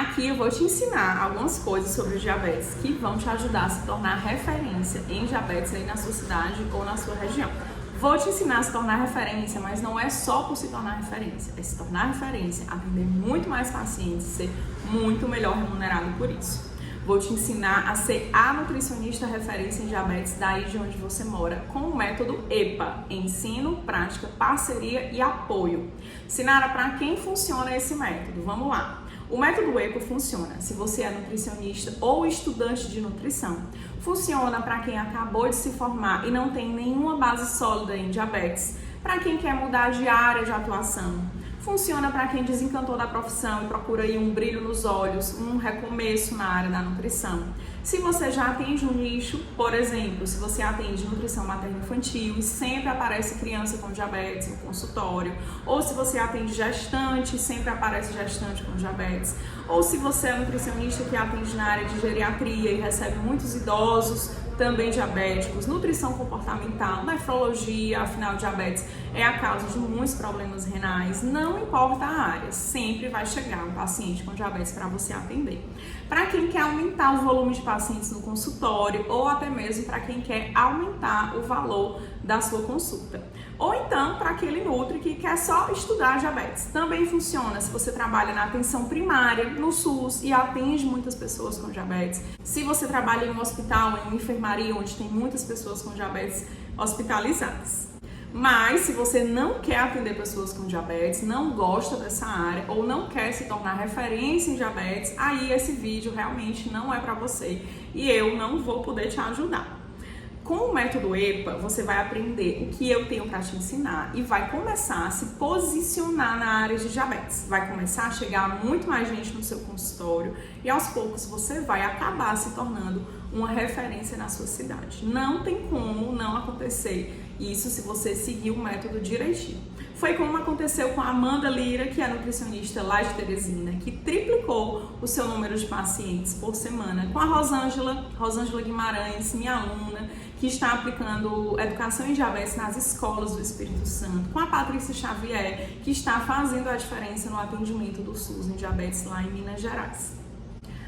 Aqui eu vou te ensinar algumas coisas sobre o diabetes que vão te ajudar a se tornar referência em diabetes aí na sua cidade ou na sua região. Vou te ensinar a se tornar referência, mas não é só por se tornar referência, é se tornar referência, atender muito mais pacientes, ser muito melhor remunerado por isso. Vou te ensinar a ser a nutricionista referência em diabetes daí de onde você mora, com o método EPA, ensino, prática, parceria e apoio. Sinara, para quem funciona esse método? Vamos lá. O método EPA funciona se você é nutricionista ou estudante de nutrição. Funciona para quem acabou de se formar e não tem nenhuma base sólida em diabetes. Para quem quer mudar de área de atuação. Funciona para quem desencantou da profissão e procura aí um brilho nos olhos, um recomeço na área da nutrição. Se você já atende um nicho, por exemplo, se você atende nutrição materno-infantil e sempre aparece criança com diabetes no consultório, ou se você atende gestante e sempre aparece gestante com diabetes, ou se você é nutricionista que atende na área de geriatria e recebe muitos idosos também diabéticos, nutrição comportamental, nefrologia, afinal diabetes é a causa de muitos problemas renais, não importa a área, sempre vai chegar um paciente com diabetes para você atender. Para quem quer aumentar o volume de pacientes no consultório ou até mesmo para quem quer aumentar o valor da sua consulta. Ou então para aquele nutri que quer só estudar diabetes. Também funciona se você trabalha na atenção primária, no SUS e atende muitas pessoas com diabetes. Se você trabalha em um hospital, em uma enfermaria onde tem muitas pessoas com diabetes hospitalizadas. Mas se você não quer atender pessoas com diabetes, não gosta dessa área ou não quer se tornar referência em diabetes, aí esse vídeo realmente não é para você e eu não vou poder te ajudar. Com o método EPA, você vai aprender o que eu tenho para te ensinar e vai começar a se posicionar na área de diabetes. Vai começar a chegar muito mais gente no seu consultório e aos poucos você vai acabar se tornando uma referência na sua cidade. Não tem como não acontecer isso se você seguir o método direitinho. Foi como aconteceu com a Amanda Lira, que é nutricionista lá de Teresina, que triplicou o seu número de pacientes por semana. Com a Rosângela Guimarães, minha aluna, que está aplicando educação em diabetes nas escolas do Espírito Santo. Com a Patrícia Xavier, que está fazendo a diferença no atendimento do SUS em diabetes lá em Minas Gerais.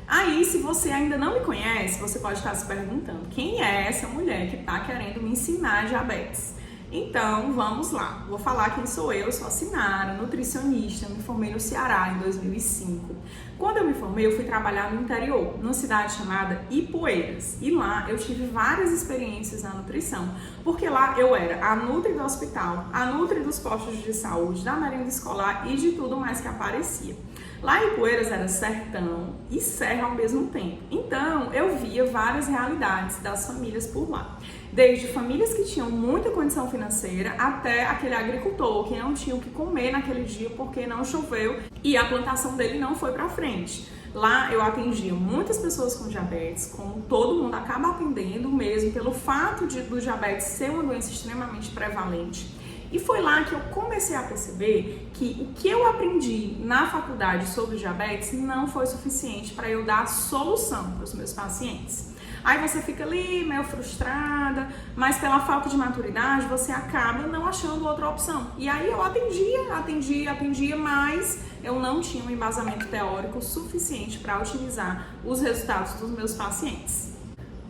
Aí, se você ainda não me conhece, você pode estar se perguntando, quem é essa mulher que está querendo me ensinar diabetes? Então, vamos lá. Vou falar quem sou eu sou a Sinara, nutricionista, me formei no Ceará em 2005. Quando eu me formei, eu fui trabalhar no interior, numa cidade chamada Ipueiras. E lá eu tive várias experiências na nutrição, porque lá eu era a nutri do hospital, a nutri dos postos de saúde, da merenda escolar e de tudo mais que aparecia. Lá em Ipueiras era sertão e serra ao mesmo tempo. Então, eu via várias realidades das famílias por lá. Desde famílias que tinham muita condição financeira até aquele agricultor que não tinha o que comer naquele dia porque não choveu e a plantação dele não foi para frente. Lá eu atendia muitas pessoas com diabetes, como todo mundo acaba atendendo mesmo pelo fato do diabetes ser uma doença extremamente prevalente. E foi lá que eu comecei a perceber que o que eu aprendi na faculdade sobre diabetes não foi suficiente para eu dar solução para os meus pacientes. Aí você fica ali meio frustrada, mas pela falta de maturidade você acaba não achando outra opção. E aí eu atendia, mas eu não tinha um embasamento teórico suficiente para utilizar os resultados dos meus pacientes.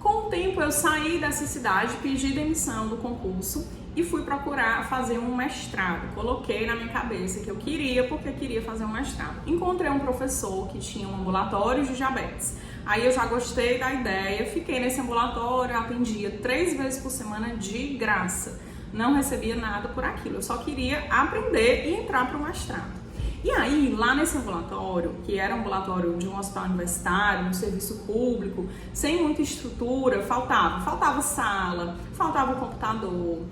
Com o tempo eu saí dessa cidade, pedi demissão do concurso e fui procurar fazer um mestrado. Coloquei na minha cabeça que eu queria, porque eu queria fazer um mestrado. Encontrei um professor que tinha um ambulatório de diabetes. Aí eu já gostei da ideia, fiquei nesse ambulatório, atendia 3 vezes por semana de graça. Não recebia nada por aquilo, eu só queria aprender e entrar para o mestrado. E aí, lá nesse ambulatório, que era um ambulatório de um hospital universitário, um serviço público, sem muita estrutura, faltava sala, faltava computador,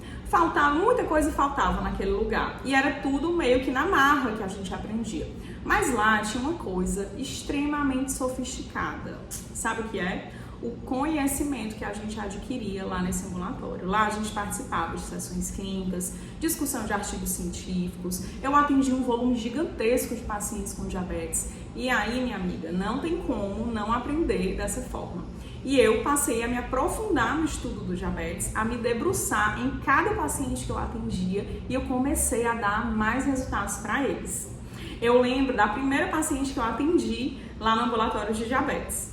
muita coisa faltava naquele lugar. E era tudo meio que na marra que a gente aprendia. Mas lá tinha uma coisa extremamente sofisticada. Sabe o que é? O conhecimento que a gente adquiria lá nesse ambulatório. Lá a gente participava de sessões clínicas, discussão de artigos científicos, eu atendi um volume gigantesco de pacientes com diabetes. E aí, minha amiga, não tem como não aprender dessa forma. E eu passei a me aprofundar no estudo do diabetes, a me debruçar em cada paciente que eu atendia e eu comecei a dar mais resultados para eles. Eu lembro da primeira paciente que eu atendi lá no ambulatório de diabetes.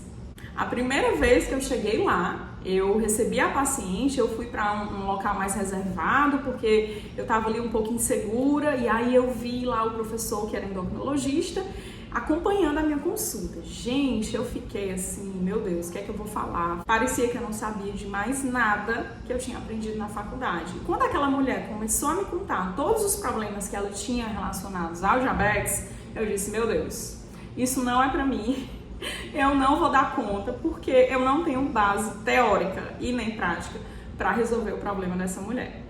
A primeira vez que eu cheguei lá, eu recebi a paciente, eu fui para um local mais reservado, porque eu estava ali um pouco insegura, e aí eu vi lá o professor, que era endocrinologista, acompanhando a minha consulta. Gente, eu fiquei assim, meu Deus, o que é que eu vou falar? Parecia que eu não sabia de mais nada que eu tinha aprendido na faculdade. E quando aquela mulher começou a me contar todos os problemas que ela tinha relacionados ao diabetes, eu disse, meu Deus, isso não é para mim. Eu não vou dar conta, porque eu não tenho base teórica e nem prática para resolver o problema dessa mulher.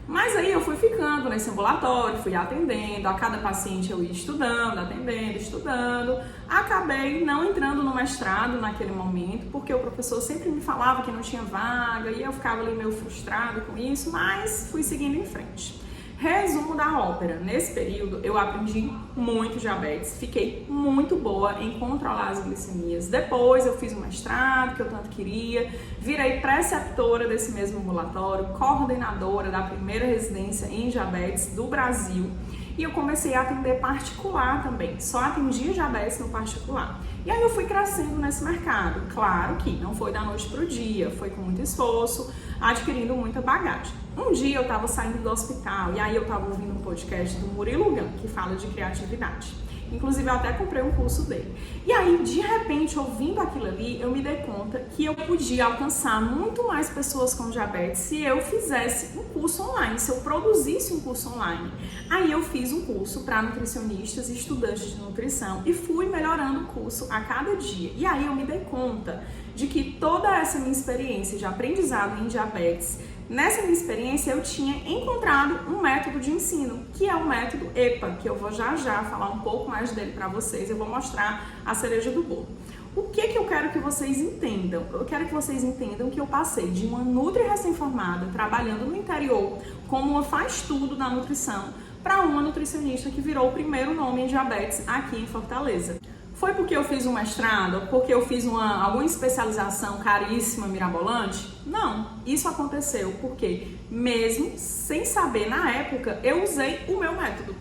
Mas aí eu fui ficando nesse ambulatório, fui atendendo, a cada paciente eu ia estudando, atendendo, estudando. Acabei não entrando no mestrado naquele momento, porque o professor sempre me falava que não tinha vaga e eu ficava ali meio frustrada com isso, mas fui seguindo em frente. Resumo da ópera, nesse período eu aprendi muito diabetes, fiquei muito boa em controlar as glicemias. Depois eu fiz um mestrado, que eu tanto queria, virei preceptora desse mesmo ambulatório, coordenadora da primeira residência em diabetes do Brasil. E eu comecei a atender particular também, só atendia diabetes no particular. E aí eu fui crescendo nesse mercado. Claro que não foi da noite pro dia, foi com muito esforço, adquirindo muita bagagem. Um dia eu estava saindo do hospital e aí eu estava ouvindo um podcast do Murilo Gun, que fala de criatividade. Inclusive eu até comprei um curso dele. E aí, de repente, ouvindo aquilo ali, eu me dei conta que eu podia alcançar muito mais pessoas com diabetes se eu fizesse um curso online, se eu produzisse um curso online. Aí eu fiz um curso para nutricionistas e estudantes de nutrição e fui melhorando o curso a cada dia. E aí eu me dei conta de que toda essa minha experiência de aprendizado em diabetes, nessa minha experiência, eu tinha encontrado um método de ensino, que é o método EPA, que eu vou já falar um pouco mais dele para vocês. Eu vou mostrar a cereja do bolo. O que eu quero que vocês entendam? Eu quero que vocês entendam que eu passei de uma nutri recém-formada, trabalhando no interior, como uma faz-tudo da nutrição, para uma nutricionista que virou o primeiro nome em diabetes aqui em Fortaleza. Foi porque eu fiz um mestrado? Porque eu fiz alguma especialização caríssima, mirabolante? Não, isso aconteceu porque, mesmo sem saber na época, eu usei o meu método.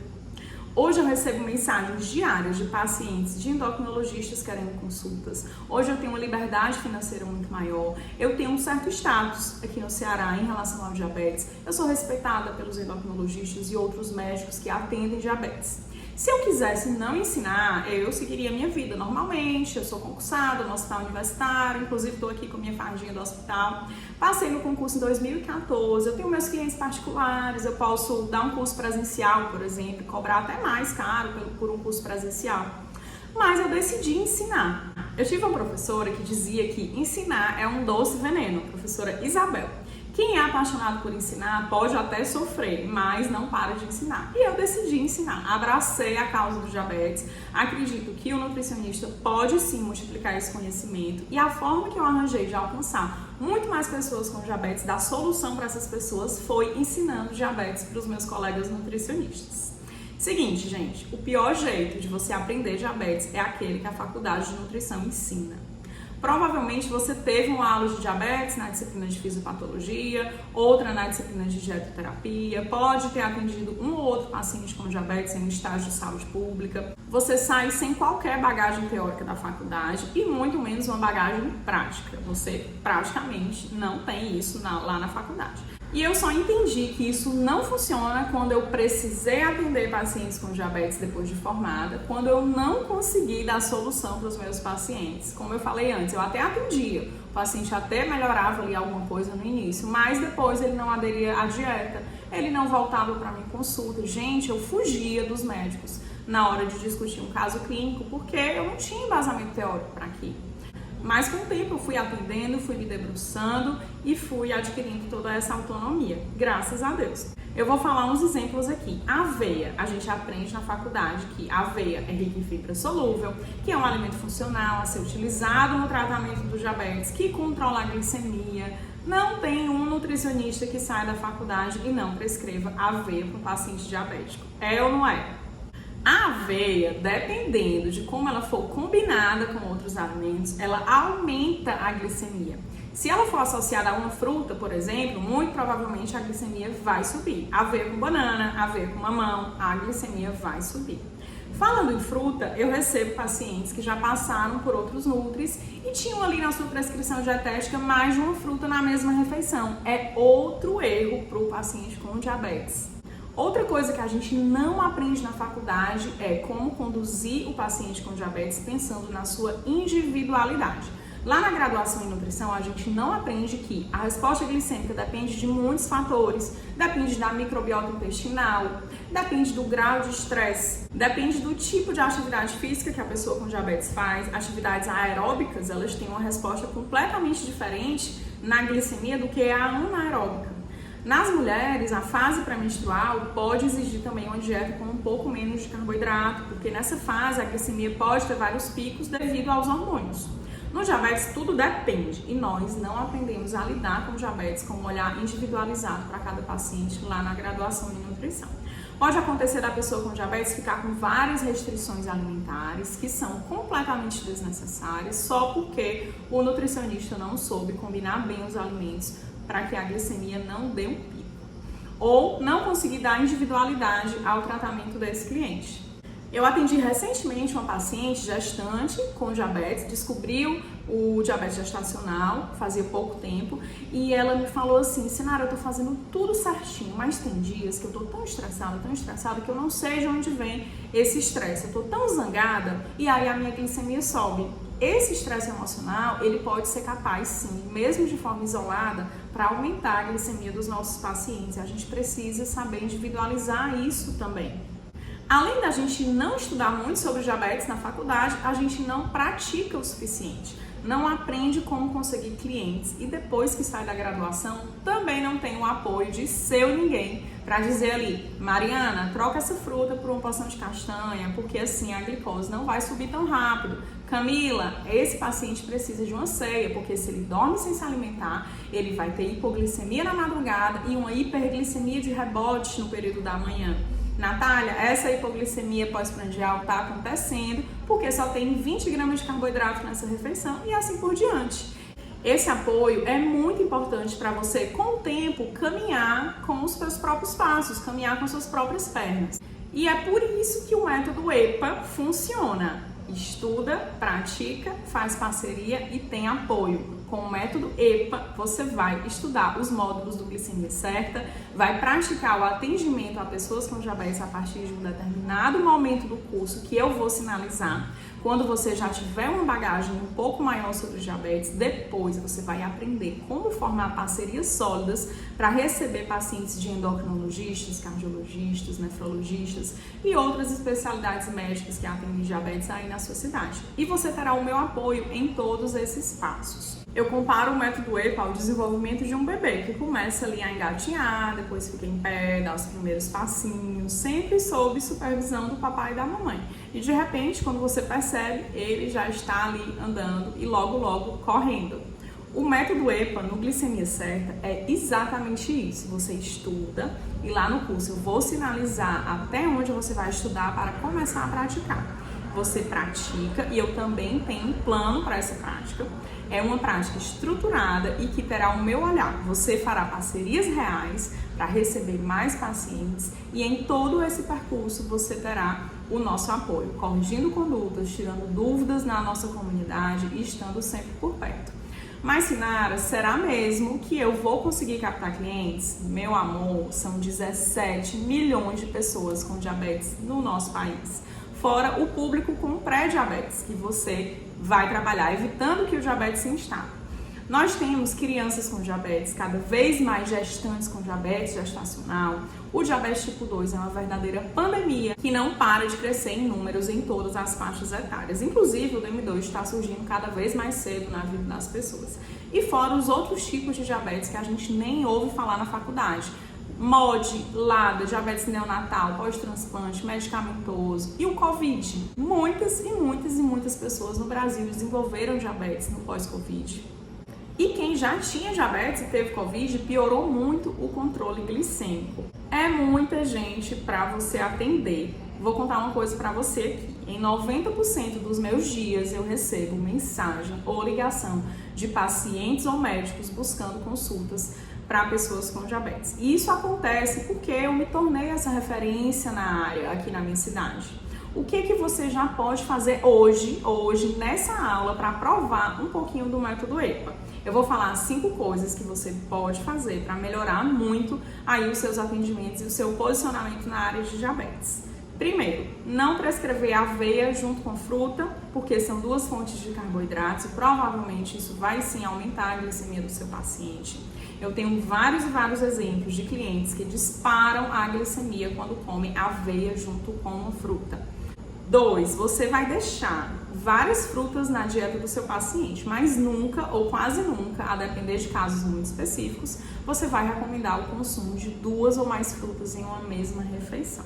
Hoje eu recebo mensagens diárias de pacientes, de endocrinologistas querendo consultas. Hoje eu tenho uma liberdade financeira muito maior. Eu tenho um certo status aqui no Ceará em relação ao diabetes. Eu sou respeitada pelos endocrinologistas e outros médicos que atendem diabetes. Se eu quisesse não ensinar, eu seguiria a minha vida normalmente. Eu sou concursada no hospital universitário, inclusive estou aqui com minha fardinha do hospital. Passei no concurso em 2014, eu tenho meus clientes particulares, eu posso dar um curso presencial, por exemplo, cobrar até mais caro por um curso presencial. Mas eu decidi ensinar. Eu tive uma professora que dizia que ensinar é um doce veneno, a professora Isabel. Quem é apaixonado por ensinar pode até sofrer, mas não para de ensinar. E eu decidi ensinar, abracei a causa do diabetes, acredito que o nutricionista pode sim multiplicar esse conhecimento e a forma que eu arranjei de alcançar muito mais pessoas com diabetes, dar solução para essas pessoas, foi ensinando diabetes para os meus colegas nutricionistas. Seguinte, gente, o pior jeito de você aprender diabetes é aquele que a faculdade de nutrição ensina. Provavelmente você teve uma aula de diabetes na disciplina de fisiopatologia, outra na disciplina de dietoterapia, pode ter atendido um ou outro paciente com diabetes em um estágio de saúde pública. Você sai sem qualquer bagagem teórica da faculdade e muito menos uma bagagem prática. Você praticamente não tem isso lá na faculdade. E eu só entendi que isso não funciona quando eu precisei atender pacientes com diabetes depois de formada, quando eu não consegui dar solução para os meus pacientes. Como eu falei antes, eu até atendia, o paciente até melhorava ali alguma coisa no início, mas depois ele não aderia à dieta, ele não voltava para minha consulta. Gente, eu fugia dos médicos na hora de discutir um caso clínico, porque eu não tinha embasamento teórico para aquilo. Mas com o tempo eu fui atendendo, fui me debruçando e fui adquirindo toda essa autonomia, graças a Deus. Eu vou falar uns exemplos aqui. A aveia, a gente aprende na faculdade que a aveia é rica em fibra solúvel, que é um alimento funcional a ser utilizado no tratamento do diabetes, que controla a glicemia. Não tem um nutricionista que saia da faculdade e não prescreva aveia para um paciente diabético. É ou não é? A aveia, dependendo de como ela for combinada com outros alimentos, ela aumenta a glicemia. Se ela for associada a uma fruta, por exemplo, muito provavelmente a glicemia vai subir. Aveia com banana, aveia com mamão, a glicemia vai subir. Falando em fruta, eu recebo pacientes que já passaram por outros nutris e tinham ali na sua prescrição dietética mais de uma fruta na mesma refeição. É outro erro para o paciente com diabetes. Outra coisa que a gente não aprende na faculdade é como conduzir o paciente com diabetes pensando na sua individualidade. Lá na graduação em nutrição, a gente não aprende que a resposta glicêmica depende de muitos fatores, depende da microbiota intestinal, depende do grau de estresse, depende do tipo de atividade física que a pessoa com diabetes faz. Atividades aeróbicas, elas têm uma resposta completamente diferente na glicemia do que a anaeróbica. Nas mulheres, a fase pré-menstrual pode exigir também uma dieta com um pouco menos de carboidrato, porque nessa fase a glicemia pode ter vários picos devido aos hormônios. No diabetes, tudo depende e nós não aprendemos a lidar com o diabetes com um olhar individualizado para cada paciente lá na graduação em nutrição. Pode acontecer da pessoa com diabetes ficar com várias restrições alimentares que são completamente desnecessárias só porque o nutricionista não soube combinar bem os alimentos para que a glicemia não dê um pico. Ou não conseguir dar individualidade ao tratamento desse cliente. Eu atendi recentemente uma paciente gestante com diabetes, descobriu o diabetes gestacional fazia pouco tempo e ela me falou assim: Sinara, eu tô fazendo tudo certinho, mas tem dias que eu tô tão estressada que eu não sei de onde vem esse estresse, eu tô tão zangada e aí a minha glicemia sobe. Esse estresse emocional, ele pode ser capaz sim, mesmo de forma isolada, para aumentar a glicemia dos nossos pacientes. A gente precisa saber individualizar isso também. Além da gente não estudar muito sobre diabetes na faculdade, a gente não pratica o suficiente, não aprende como conseguir clientes e depois que sai da graduação também não tem o apoio de seu ninguém para dizer ali: Mariana, troca essa fruta por uma porção de castanha, porque assim a glicose não vai subir tão rápido. Camila, esse paciente precisa de uma ceia, porque se ele dorme sem se alimentar, ele vai ter hipoglicemia na madrugada e uma hiperglicemia de rebote no período da manhã. Natália, essa hipoglicemia pós-prandial está acontecendo porque só tem 20 gramas de carboidrato nessa refeição e assim por diante. Esse apoio é muito importante para você, com o tempo, caminhar com os seus próprios passos, caminhar com suas próprias pernas. E é por isso que o método EPA funciona. Estuda, pratica, faz parceria e tem apoio. Com o método EPA, você vai estudar os módulos do Glicemia Certa, vai praticar o atendimento a pessoas com diabetes a partir de um determinado momento do curso que eu vou sinalizar. Quando você já tiver uma bagagem um pouco maior sobre diabetes, depois você vai aprender como formar parcerias sólidas para receber pacientes de endocrinologistas, cardiologistas, nefrologistas e outras especialidades médicas que atendem diabetes aí na sua cidade. E você terá o meu apoio em todos esses passos. Eu comparo o método EPA ao desenvolvimento de um bebê que começa ali a engatinhar, depois fica em pé, dá os primeiros passinhos, sempre sob supervisão do papai e da mamãe. E de repente, quando você percebe, ele já está ali andando e logo correndo. O método EPA no Glicemia Certa é exatamente isso. Você estuda e lá no curso eu vou sinalizar até onde você vai estudar para começar a praticar. Você pratica e eu também tenho um plano para essa prática. É uma prática estruturada e que terá o meu olhar. Você fará parcerias reais para receber mais pacientes e em todo esse percurso você terá o nosso apoio, corrigindo condutas, tirando dúvidas na nossa comunidade e estando sempre por perto. Mas, Sinara, será mesmo que eu vou conseguir captar clientes? Meu amor, são 17 milhões de pessoas com diabetes no nosso país. Fora o público com pré-diabetes, que você vai trabalhar, evitando que o diabetes se instale. Nós temos crianças com diabetes, cada vez mais gestantes com diabetes gestacional. O diabetes tipo 2 é uma verdadeira pandemia que não para de crescer em números em todas as faixas etárias. Inclusive, o DM2 está surgindo cada vez mais cedo na vida das pessoas. E fora os outros tipos de diabetes que a gente nem ouve falar na faculdade. MOD, LADA, diabetes neonatal, pós-transplante, medicamentoso e o Covid. Muitas pessoas no Brasil desenvolveram diabetes no pós-Covid. E quem já tinha diabetes e teve Covid piorou muito o controle glicêmico. É muita gente para você atender. Vou contar uma coisa para você aqui. Em 90% dos meus dias eu recebo mensagem ou ligação de pacientes ou médicos buscando consultas para pessoas com diabetes. E isso acontece porque eu me tornei essa referência na área aqui na minha cidade. O que você já pode fazer hoje nessa aula para provar um pouquinho do método EPA? Eu vou falar 5 coisas que você pode fazer para melhorar muito aí os seus atendimentos e o seu posicionamento na área de diabetes. Primeiro, não prescrever aveia junto com fruta, porque são 2 fontes de carboidratos e provavelmente isso vai sim aumentar a glicemia do seu paciente. Eu tenho vários e vários exemplos de clientes que disparam a glicemia quando comem aveia junto com uma fruta. 2, você vai deixar várias frutas na dieta do seu paciente, mas nunca ou quase nunca, a depender de casos muito específicos, você vai recomendar o consumo de 2 ou mais frutas em uma mesma refeição.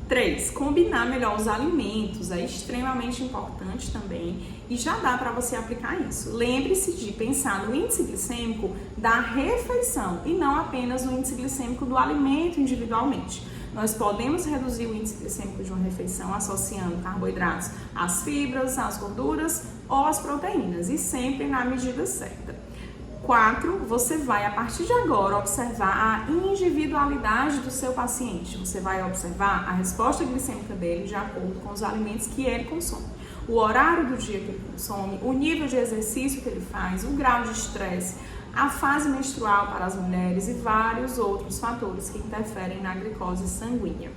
3, combinar melhor os alimentos é extremamente importante também e já dá para você aplicar isso. Lembre-se de pensar no índice glicêmico da refeição e não apenas no índice glicêmico do alimento individualmente. Nós podemos reduzir o índice glicêmico de uma refeição associando carboidratos às fibras, às gorduras ou às proteínas e sempre na medida certa. 4, você vai, a partir de agora, observar a individualidade do seu paciente. Você vai observar a resposta glicêmica dele de acordo com os alimentos que ele consome. O horário do dia que ele consome, o nível de exercício que ele faz, o grau de estresse, a fase menstrual para as mulheres e vários outros fatores que interferem na glicose sanguínea.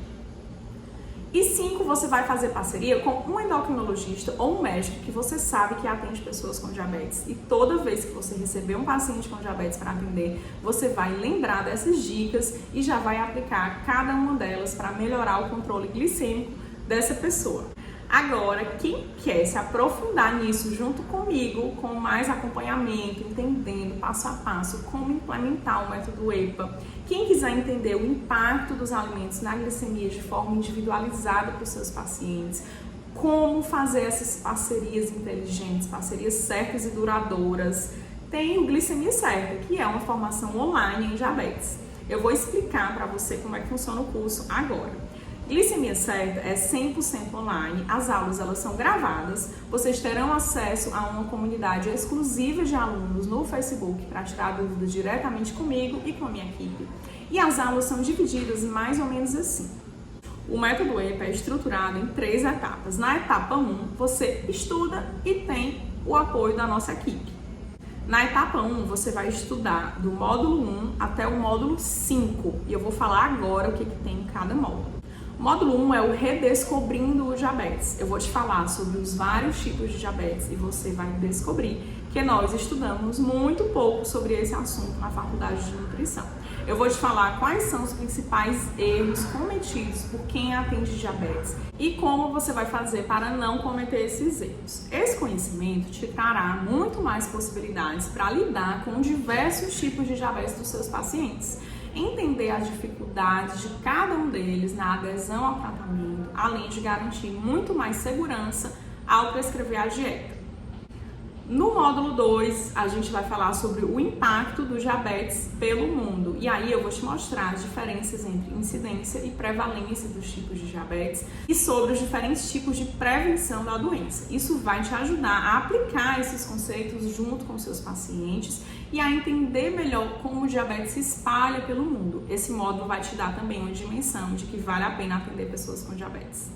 E 5, você vai fazer parceria com um endocrinologista ou um médico que você sabe que atende pessoas com diabetes. E toda vez que você receber um paciente com diabetes para atender, você vai lembrar dessas dicas e já vai aplicar cada uma delas para melhorar o controle glicêmico dessa pessoa. Agora, quem quer se aprofundar nisso junto comigo, com mais acompanhamento, entendendo passo a passo como implementar o método EPA, quem quiser entender o impacto dos alimentos na glicemia de forma individualizada para os seus pacientes, como fazer essas parcerias inteligentes, parcerias certas e duradouras, tem o Glicemia Certa, que é uma formação online em diabetes. Eu vou explicar para você como é que funciona o curso agora. Glicemia Certa é 100% online, as aulas elas são gravadas, vocês terão acesso a uma comunidade exclusiva de alunos no Facebook para tirar dúvidas diretamente comigo e com a minha equipe. E as aulas são divididas mais ou menos assim. O método EPA é estruturado em 3 etapas. Na etapa 1, você estuda e tem o apoio da nossa equipe. Na etapa 1, você vai estudar do módulo 1 até o módulo 5 e eu vou falar agora o que tem em cada módulo. O módulo 1 é o Redescobrindo o Diabetes. Eu vou te falar sobre os vários tipos de diabetes e você vai descobrir que nós estudamos muito pouco sobre esse assunto na faculdade de nutrição. Eu vou te falar quais são os principais erros cometidos por quem atende diabetes e como você vai fazer para não cometer esses erros. Esse conhecimento te trará muito mais possibilidades para lidar com diversos tipos de diabetes dos seus pacientes. Entender as dificuldades de cada um deles na adesão ao tratamento, além de garantir muito mais segurança ao prescrever a dieta. No módulo 2, a gente vai falar sobre o impacto do diabetes pelo mundo. E aí eu vou te mostrar as diferenças entre incidência e prevalência dos tipos de diabetes e sobre os diferentes tipos de prevenção da doença. Isso vai te ajudar a aplicar esses conceitos junto com seus pacientes e a entender melhor como o diabetes se espalha pelo mundo. Esse módulo vai te dar também uma dimensão de que vale a pena atender pessoas com diabetes.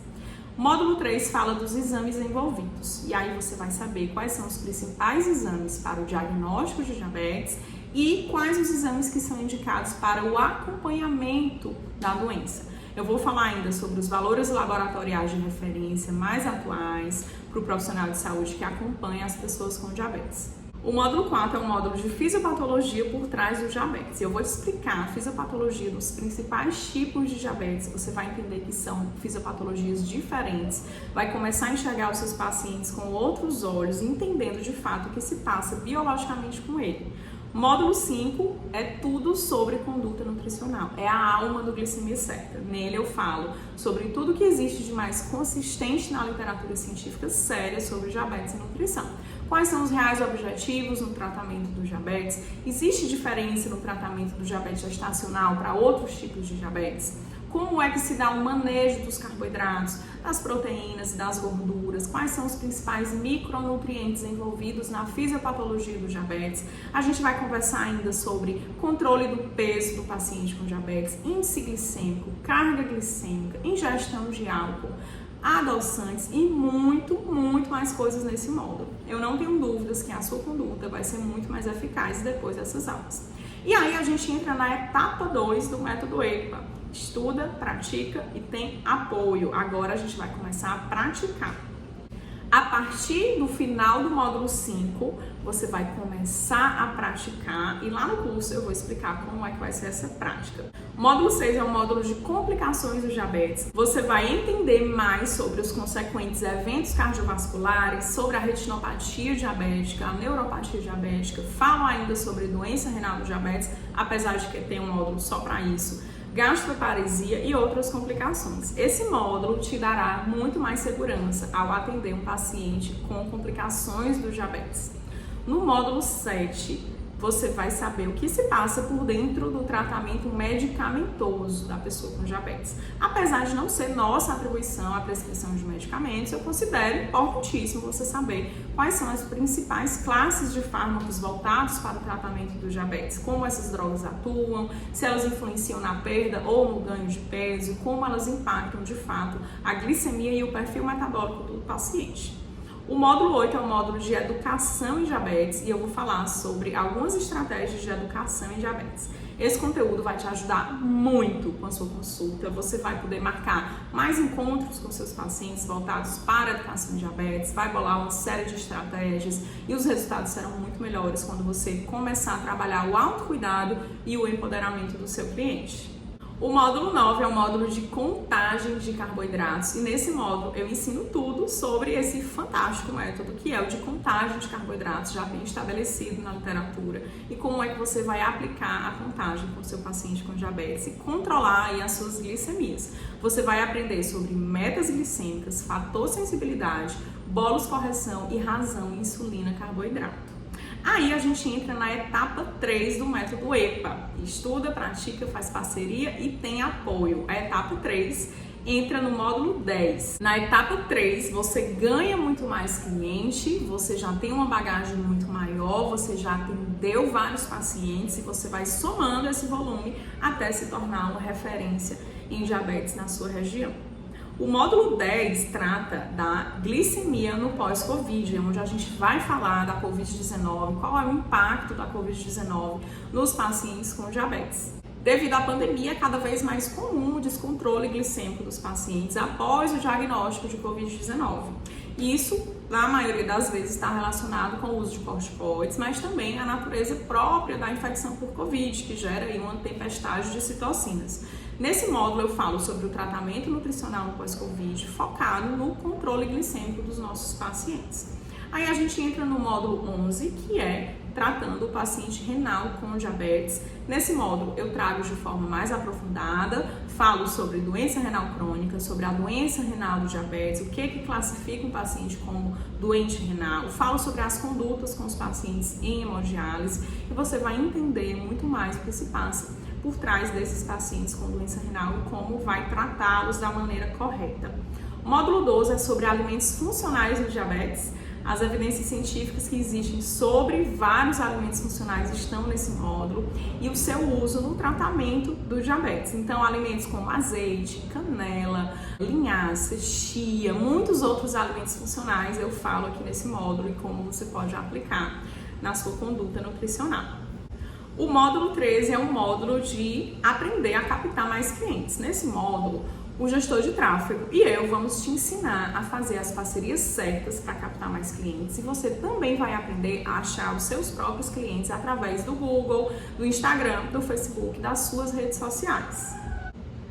O módulo 3 fala dos exames envolvidos, e aí você vai saber quais são os principais exames para o diagnóstico de diabetes e quais os exames que são indicados para o acompanhamento da doença. Eu vou falar ainda sobre os valores laboratoriais de referência mais atuais para o profissional de saúde que acompanha as pessoas com diabetes. O módulo 4 é um módulo de fisiopatologia por trás do diabetes. Eu vou te explicar a fisiopatologia dos principais tipos de diabetes. Você vai entender que são fisiopatologias diferentes. Vai começar a enxergar os seus pacientes com outros olhos, entendendo de fato o que se passa biologicamente com ele. Módulo 5 é tudo sobre conduta nutricional. É a alma do Glicemia Certa. Nele eu falo sobre tudo que existe de mais consistente na literatura científica séria sobre diabetes e nutrição. Quais são os reais objetivos no tratamento do diabetes? Existe diferença no tratamento do diabetes gestacional para outros tipos de diabetes? Como é que se dá o manejo dos carboidratos, das proteínas e das gorduras? Quais são os principais micronutrientes envolvidos na fisiopatologia do diabetes? A gente vai conversar ainda sobre controle do peso do paciente com diabetes, índice glicêmico, carga glicêmica, ingestão de álcool, adoçantes e muito mais coisas nesse módulo. Eu não tenho dúvidas que a sua conduta vai ser muito mais eficaz depois dessas aulas. E aí a gente entra na etapa 2 do método EPA. Estuda, pratica e tem apoio. Agora a gente vai começar a praticar. A partir do final do módulo 5, você vai começar a praticar e lá no curso eu vou explicar como é que vai ser essa prática. O módulo 6 é um módulo de complicações do diabetes. Você vai entender mais sobre os consequentes eventos cardiovasculares, sobre a retinopatia diabética, a neuropatia diabética, falo ainda sobre doença renal do diabetes, apesar de que tem um módulo só para isso, gastroparesia e outras complicações. Esse módulo te dará muito mais segurança ao atender um paciente com complicações do diabetes. No módulo 7, você vai saber o que se passa por dentro do tratamento medicamentoso da pessoa com diabetes. Apesar de não ser nossa atribuição a prescrição de medicamentos, eu considero importantíssimo você saber quais são as principais classes de fármacos voltados para o tratamento do diabetes, como essas drogas atuam, se elas influenciam na perda ou no ganho de peso, como elas impactam de fato a glicemia e o perfil metabólico do paciente. O módulo 8 é um módulo de educação em diabetes e eu vou falar sobre algumas estratégias de educação em diabetes. Esse conteúdo vai te ajudar muito com a sua consulta. Você vai poder marcar mais encontros com seus pacientes voltados para a educação em diabetes, vai bolar uma série de estratégias e os resultados serão muito melhores quando você começar a trabalhar o autocuidado e o empoderamento do seu cliente. O módulo 9 é um módulo de contagem de carboidratos e nesse módulo eu ensino tudo sobre esse fantástico método que é o de contagem de carboidratos, já bem estabelecido na literatura, e como é que você vai aplicar a contagem com o seu paciente com diabetes e controlar aí as suas glicemias. Você vai aprender sobre metas glicêmicas, fator sensibilidade, bolos correção e razão insulina carboidrato. Aí a gente entra na etapa 3 do método EPA. Estuda, pratica, faz parceria e tem apoio. A etapa 3 entra no módulo 10. Na etapa 3, você ganha muito mais cliente, você já tem uma bagagem muito maior, você já atendeu vários pacientes e você vai somando esse volume até se tornar uma referência em diabetes na sua região. O módulo 10 trata da glicemia no pós-Covid, onde a gente vai falar da Covid-19, qual é o impacto da Covid-19 nos pacientes com diabetes. Devido à pandemia, é cada vez mais comum o descontrole glicêmico dos pacientes após o diagnóstico de Covid-19. Isso, na maioria das vezes, está relacionado com o uso de corticoides, mas também a natureza própria da infecção por Covid, que gera aí uma tempestade de citocinas. Nesse módulo eu falo sobre o tratamento nutricional no pós-Covid, focado no controle glicêmico dos nossos pacientes. Aí a gente entra no módulo 11, que é tratando o paciente renal com diabetes. Nesse módulo eu trago de forma mais aprofundada, falo sobre doença renal crônica, sobre a doença renal do diabetes, o que classifica um paciente como doente renal, falo sobre as condutas com os pacientes em hemodiálise e você vai entender muito mais o que se passa por trás desses pacientes com doença renal e como vai tratá-los da maneira correta. O módulo 12 é sobre alimentos funcionais no diabetes. As evidências científicas que existem sobre vários alimentos funcionais estão nesse módulo e o seu uso no tratamento do diabetes. Então, alimentos como azeite, canela, linhaça, chia, muitos outros alimentos funcionais eu falo aqui nesse módulo e como você pode aplicar na sua conduta nutricional. O módulo 13 é um módulo de aprender a captar mais clientes. Nesse módulo, o gestor de tráfego e eu vamos te ensinar a fazer as parcerias certas para captar mais clientes e você também vai aprender a achar os seus próprios clientes através do Google, do Instagram, do Facebook, das suas redes sociais.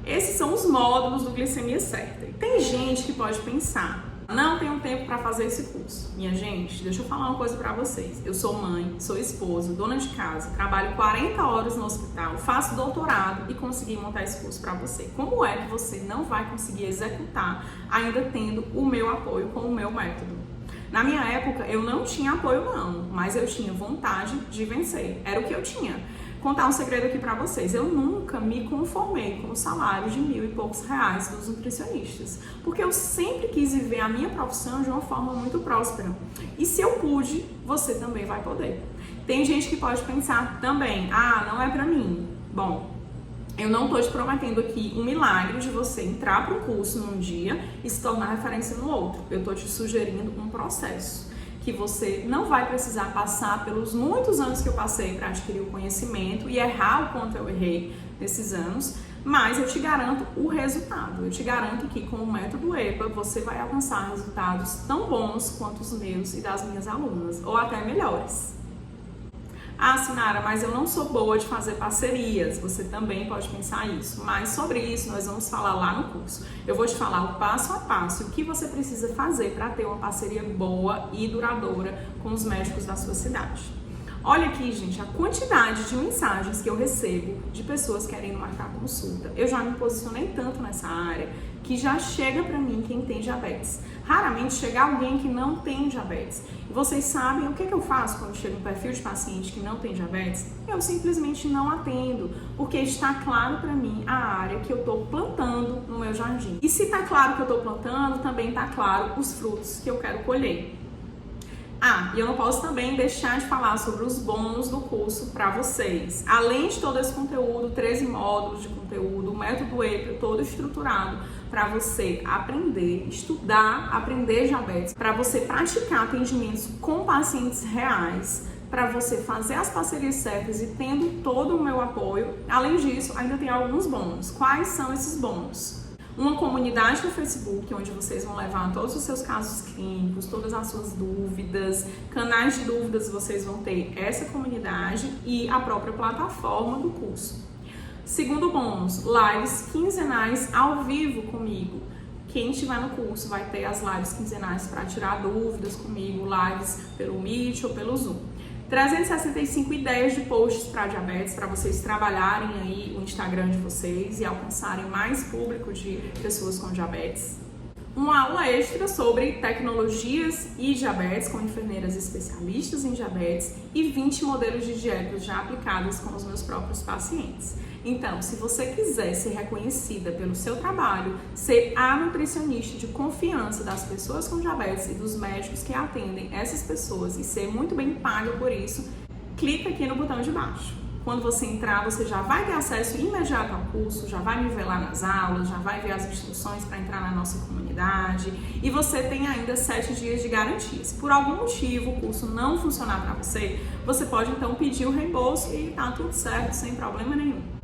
Esses são os módulos do Glicemia Certa. E tem gente que pode pensar, não tenho tempo para fazer esse curso. Minha gente, deixa eu falar uma coisa para vocês. Eu sou mãe, sou esposa, dona de casa, trabalho 40 horas no hospital, faço doutorado e consegui montar esse curso para você. Como é que você não vai conseguir executar ainda tendo o meu apoio com o meu método? Na minha época, eu não tinha apoio não, mas eu tinha vontade de vencer. Era o que eu tinha. Contar um segredo aqui pra vocês, eu nunca me conformei com o salário de R$1.000 e poucos dos nutricionistas, porque eu sempre quis viver a minha profissão de uma forma muito próspera. E se eu pude, você também vai poder. Tem gente que pode pensar também, não é pra mim. Bom, Eu não estou te prometendo aqui um milagre de você entrar para o curso num dia e se tornar referência no outro. Eu estou te sugerindo um processo que você não vai precisar passar pelos muitos anos que eu passei para adquirir o conhecimento e errar o quanto eu errei nesses anos, mas eu te garanto o resultado. Eu te garanto que com o método EPA você vai alcançar resultados tão bons quanto os meus e das minhas alunas, ou até melhores. Ah, Sinara, mas eu não sou boa de fazer parcerias. Você também pode pensar isso. Mas sobre isso nós vamos falar lá no curso. Eu vou te falar o passo a passo, o que você precisa fazer para ter uma parceria boa e duradoura com os médicos da sua cidade. Olha aqui, gente, a quantidade de mensagens que eu recebo de pessoas querendo marcar consulta. Eu já me posicionei tanto nessa área que já chega para mim quem tem diabetes. Raramente chega alguém que não tem diabetes. E vocês sabem o que eu faço quando chega um perfil de paciente que não tem diabetes? Eu simplesmente não atendo, porque está claro para mim a área que eu estou plantando no meu jardim. E se está claro que eu estou plantando, também está claro os frutos que eu quero colher. Ah, e eu não posso também deixar de falar sobre os bônus do curso para vocês. Além de todo esse conteúdo, 13 módulos de conteúdo, o método EPA todo estruturado para você aprender, estudar, aprender diabetes, para você praticar atendimentos com pacientes reais, para você fazer as parcerias certas e tendo todo o meu apoio. Além disso, ainda tem alguns bônus. Quais são esses bônus? Uma comunidade no Facebook, onde vocês vão levar todos os seus casos clínicos, todas as suas dúvidas, canais de dúvidas vocês vão ter essa comunidade e a própria plataforma do curso. Segundo bônus, lives quinzenais ao vivo comigo. Quem estiver no curso vai ter as lives quinzenais para tirar dúvidas comigo, lives pelo Meet ou pelo Zoom. 365 ideias de posts para diabetes, para vocês trabalharem aí o Instagram de vocês e alcançarem mais público de pessoas com diabetes. Uma aula extra sobre tecnologias e diabetes com enfermeiras especialistas em diabetes e 20 modelos de dietas já aplicadas com os meus próprios pacientes. Então, se você quiser ser reconhecida pelo seu trabalho, ser a nutricionista de confiança das pessoas com diabetes e dos médicos que atendem essas pessoas e ser muito bem paga por isso, clica aqui no botão de baixo. Quando você entrar, você já vai ter acesso imediato ao curso, já vai me ver lá nas aulas, já vai ver as instruções para entrar na nossa comunidade e você tem ainda 7 dias de garantia. Se por algum motivo o curso não funcionar para você, você pode então pedir o reembolso e tá tudo certo, sem problema nenhum.